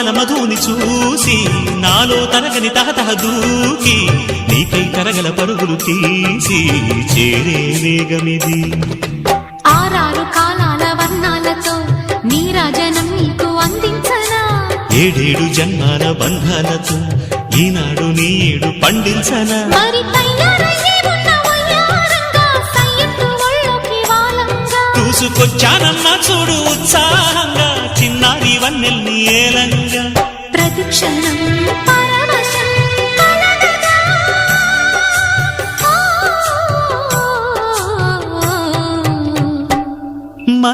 యవ్వన మధుని చూసి నాలో తరగని తహతహ దూకి నీకై తరగల పరుగులు తీసి చేరే వేగమిది. ఆరారు కాలాల వర్ణాలతో నీరాజనం నీకు అందించనా, ఏడేడు జన్మాల బంధాలతో ఈనాడు నీడు పండించనా. మరి తయారయ్యే ఉన్న వయ్యారంగా సయ్యత్తు ఒళ్ళోకి వాలంగా చూసుకొచ్చానమ్మా చూడు ఉత్సాహంగా చిన్నారి వన్నెల్ని ఏలంగా. ప్రతిక్షణం